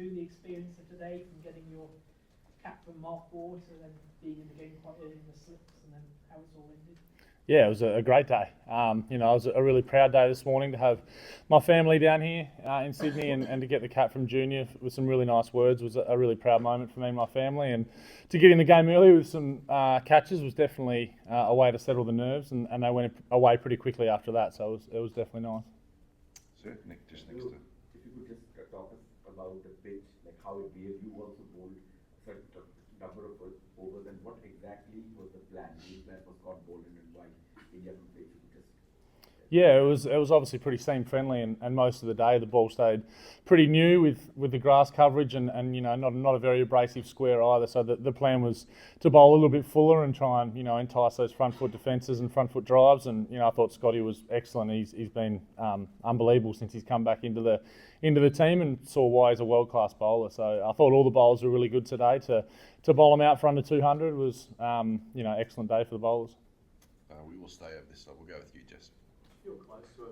to the experience of today, from getting your cap from Mark Ward to then being in the game quite early in the slips, and then how it's all ended? Yeah, it was a great day. It was a really proud day this morning to have my family down here in Sydney and to get the cap from Junior with some really nice words was a really proud moment for me and my family. And to get in the game early with some catches was definitely a way to settle the nerves, and they went away pretty quickly after that. So it was definitely nice. Sir, Nick, just next to. If you could just talk us about the pitch, like how it behaved. You also bowled a number of overs, and what exactly was the plan? The plan was Scott bowled and why India could play. Yeah, it was obviously pretty seam friendly, and most of the day the ball stayed pretty new with the grass coverage and not a very abrasive square either. So the plan was to bowl a little bit fuller and try and entice those front foot defences and front foot drives. And I thought Scotty was excellent. He's been unbelievable since he's come back into the team, and saw why he's a world class bowler. So I thought all the bowlers were really good today. To bowl them out for under 200 was excellent day for the bowlers. We will stay over this side. We'll go with you, Jess. Feel close to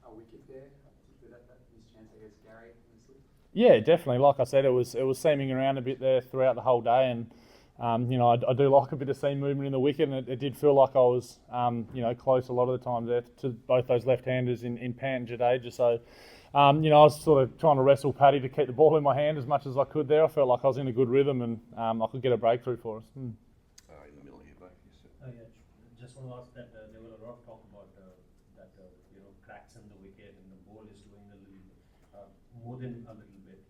a wicket there, particularly that missed chance against Gary in the slip? Yeah, definitely. Like I said, it was seaming around a bit there throughout the whole day, and I do like a bit of seam movement in the wicket, and it did feel like I was close a lot of the time there to both those left-handers in Pant and Jadeja. So I was sort of trying to wrestle Paddy to keep the ball in my hand as much as I could there. I felt like I was in a good rhythm, and I could get a breakthrough for us. In the middle here, Beau. Just want to ask that there were a lot of talk about cracks in the wicket, and the ball is doing a little more than a little bit.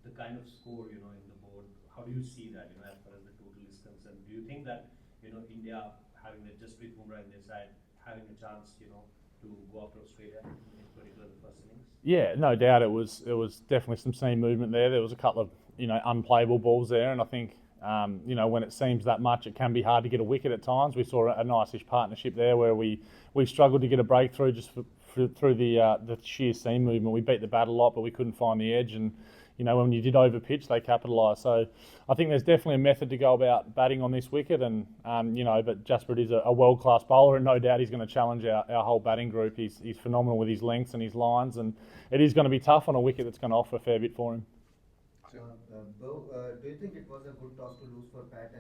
The kind of score in the board, how do you see that as far as the total is concerned? Do you think that India having just with Bumrah in their side, having a chance to go after Australia, in particular the first innings? Yeah, no doubt it was definitely some seam movement there. There was a couple of unplayable balls there, and I think when it seems that much, it can be hard to get a wicket at times. We saw a nice-ish partnership there where we struggled to get a breakthrough just through the sheer seam movement. We beat the bat a lot, but we couldn't find the edge, and when you did overpitch, they capitalised. So I think there's definitely a method to go about batting on this wicket, and but Jasper is a world-class bowler, and no doubt he's going to challenge our whole batting group. He's phenomenal with his lengths and his lines, and it is going to be tough on a wicket that's going to offer a fair bit for him. Beau, do you think it was a good toss to lose for Pat?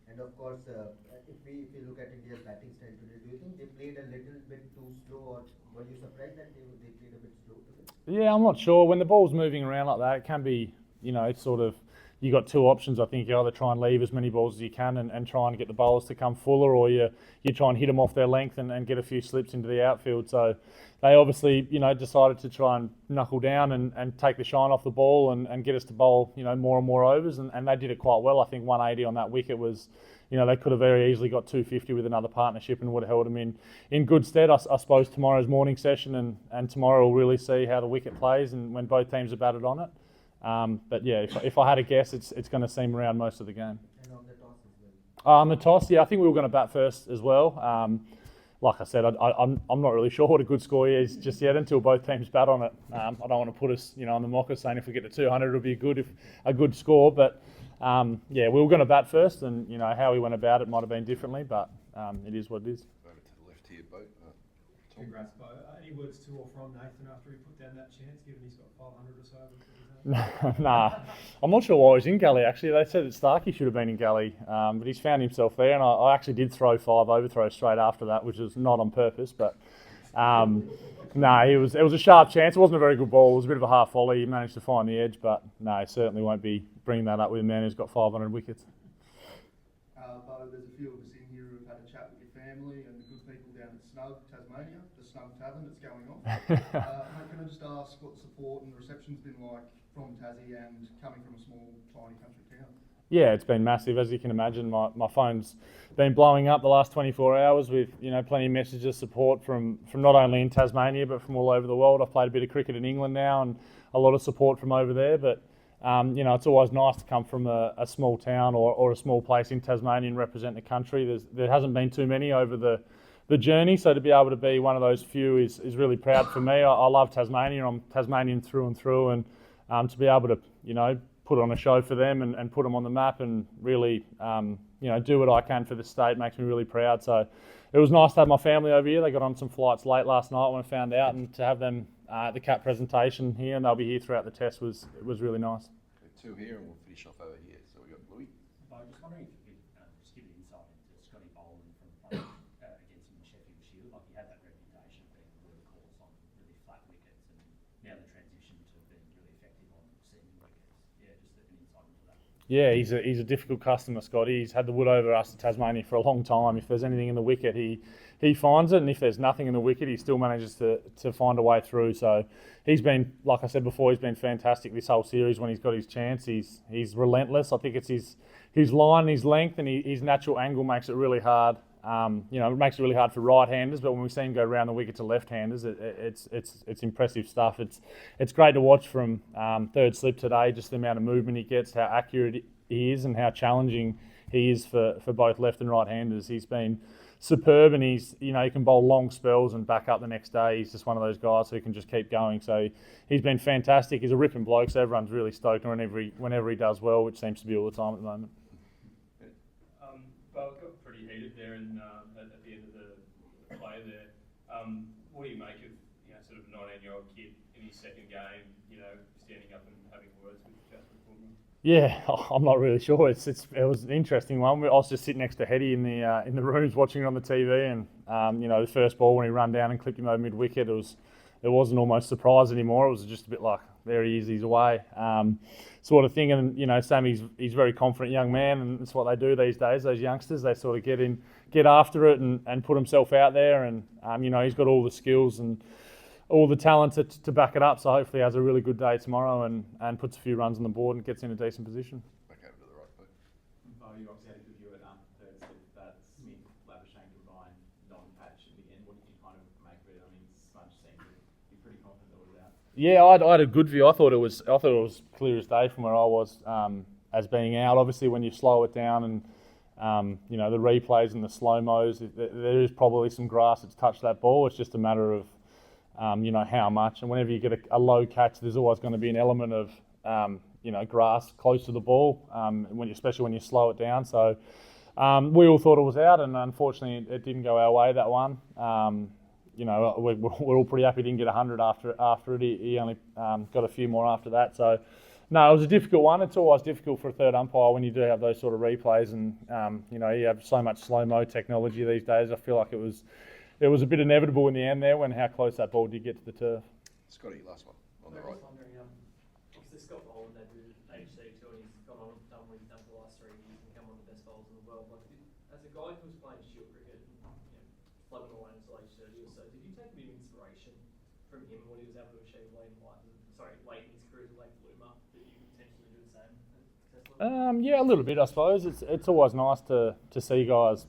And of course, if we look at India's batting style today, do you think they played a little bit too slow, or were you surprised that they played a bit slow today? Yeah, I'm not sure. When the ball's moving around like that, it can be, it's sort of, you got two options. I think you either try and leave as many balls as you can and try and get the bowlers to come fuller, or you try and hit them off their length and get a few slips into the outfield. So they obviously, decided to try and knuckle down and take the shine off the ball and get us to bowl, more and more overs. And they did it quite well. I think 180 on that wicket was, they could have very easily got 250 with another partnership and would have held them in good stead. I suppose tomorrow's morning session and tomorrow we'll really see how the wicket plays and when both teams are batted on it. But yeah, if I had to guess, it's going to seam around most of the game. And on the toss as well? On the toss, yeah, I think we were going to bat first as well. Like I said, I'm not really sure what a good score is just yet until both teams bat on it. I don't want to put us, on the mocker saying if we get to 200, it'll be a good score. But we were going to bat first, and how we went about it might have been differently, but it is what it is. Over to the left here, Beau. Congrats, Beau. Any words to or from Nathan after he put down that chance, given he's got 500 or so? Nah, I'm not sure why he's in gully actually. They said that Starkey should have been in gully, but he's found himself there, and I actually did throw 5 overthrows straight after that, which was not on purpose, but it was a sharp chance. It wasn't a very good ball. It was a bit of a half volley. He managed to find the edge, but no, he certainly won't be bringing that up with a man who's got 500 wickets. Beau, there's a few of us in here who've had a chat with your family and the good people down at Snug, Tasmania, the Snug Tavern that's going on. Can I just ask what the support and the reception's been like from Tassie and coming from a small, tiny country town? Yeah, it's been massive. As you can imagine, my phone's been blowing up the last 24 hours with plenty of messages of support from not only in Tasmania but from all over the world. I've played a bit of cricket in England now, and a lot of support from over there. But it's always nice to come from a small town or a small place in Tasmania and represent the country. There hasn't been too many over the journey, so to be able to be one of those few is really proud for me. I love Tasmania. I'm Tasmanian through and through, and to be able to put on a show for them and put them on the map and really do what I can for the state makes me really proud. So it was nice to have my family over here. They got on some flights late last night when I found out, and to have them at the cap presentation here, and they'll be here throughout the test was really nice. two here and we'll finish off over here. So we got Louis. I was just wondering if you could just give an insight into Scotty Boland from playing against him in Sheffield Shield. Like, he had that reputation of being a workhorse on really flat wickets, and now the transition to being really effective on seaming wickets. Yeah, just an insight into that. Yeah, he's a difficult customer, Scotty. He's had the wood over us to Tasmania for a long time. If there's anything in the wicket, he finds it, and if there's nothing in the wicket, he still manages to find a way through. So he's been, like I said before, he's been fantastic this whole series when he's got his chance. He's relentless. I think it's his line, his length, and his natural angle makes it really hard. It makes it really hard for right-handers, but when we see him go around the wicket to left-handers, it's impressive stuff. It's great to watch from third slip today, just the amount of movement he gets, how accurate he is, and how challenging he is for both left and right-handers. He's been superb, and he can bowl long spells and back up the next day. He's just one of those guys who can just keep going. So he's been fantastic. He's a ripping bloke, so everyone's really stoked whenever he does well, which seems to be all the time at the moment. Beau, it got pretty heated there at the end of the play there. What do you make of sort of a 19-year-old kid in his second game, standing up and having words with Bumrah? Yeah, I'm not really sure. It was an interesting one. I was just sitting next to Hetty in the rooms watching it on the TV, and the first ball when he ran down and clipped him over mid wicket, it wasn't almost surprise anymore. It was just a bit like, there he is, he's away, sort of thing. And Sam, he's a very confident young man, and it's what they do these days. Those youngsters, they sort of get after it and put himself out there, and he's got all the skills and all the talent to back it up. So hopefully he has a really good day tomorrow and puts a few runs on the board and gets in a decent position. Back over to the right, Beau. Beau, you obviously had a good view at third slip that Smith, Labuschagne combined non-patch at the end. What did you kind of make of it? I mean, Sponge seemed to be pretty confident that it was out. Yeah, I had a good view. I thought it was clear as day from where I was as being out. Obviously, when you slow it down and the replays and the slow-mos, there is probably some grass that's touched that ball. It's just a matter of how much. And whenever you get a low catch, there's always going to be an element of grass close to the ball, especially when you slow it down. So we all thought it was out, and unfortunately it didn't go our way, that one. We're all pretty happy he didn't get 100 after it. He only got a few more after that. So no, it was a difficult one. It's always difficult for a third umpire when you do have those sort of replays, and you have so much slow-mo technology these days. I feel like it was a bit inevitable in the end there when how close that ball did get to the turf. Scotty, last one on the I right. was wondering, obviously Scott Boland debuted at HC2 and he's gone on and done what he's done for the last 3 years and become one of the best bowlers in the world. Like, as a guy who was playing Shield cricket and floating away until age 30 or so, did you take a bit of inspiration from him, what he was able to achieve late in his career as a late bloomer, that you could potentially do the same successfully? Yeah, a little bit, I suppose. It's always nice to see guys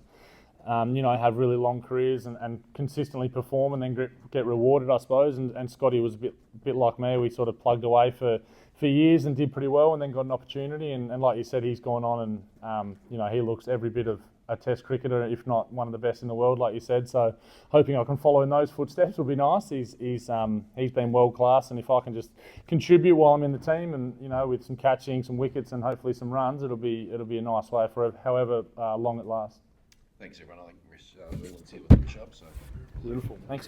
have really long careers and consistently perform and then get rewarded, I suppose. And Scotty was a bit like me. We sort of plugged away for years and did pretty well, and then got an opportunity. And like you said, he's gone on and he looks every bit of a Test cricketer, if not one of the best in the world, like you said. So hoping I can follow in those footsteps will be nice. He's been world class, and if I can just contribute while I'm in the team and with some catching, some wickets, and hopefully some runs, it'll be a nice way for however long it lasts. Thanks, everyone. I think Leland's here with the wish up. So Beautiful. Thanks.